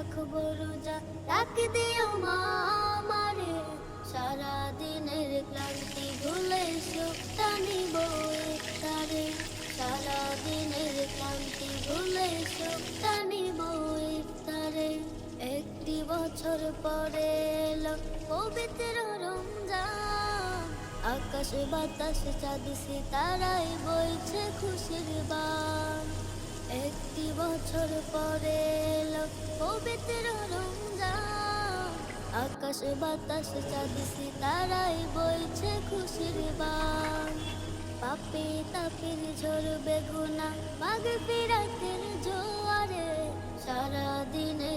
রাখবো রোজা, ডাক দিও মা আমারে, সারা দিনের ক্লান্তি ভুলে সুখটা নিব ইফতারে, সারা দিনের ক্লান্তি ভুলে সুখটা নিব ইফতারে। একটি বছর পরে এলো পবিত্র রমজান, আকাশ বাতাস চাঁদ সিতারায় বইছে খুশির বান। একটি বছর পরে এলো পবিত্র রমজান, আকাশ বাতাস চাঁদ সিতারায় বইছে খুশির বান। পাপে তাপের ঝরবে গুনাহ মাগফিরাতের জোয়ারে, সারা দিনে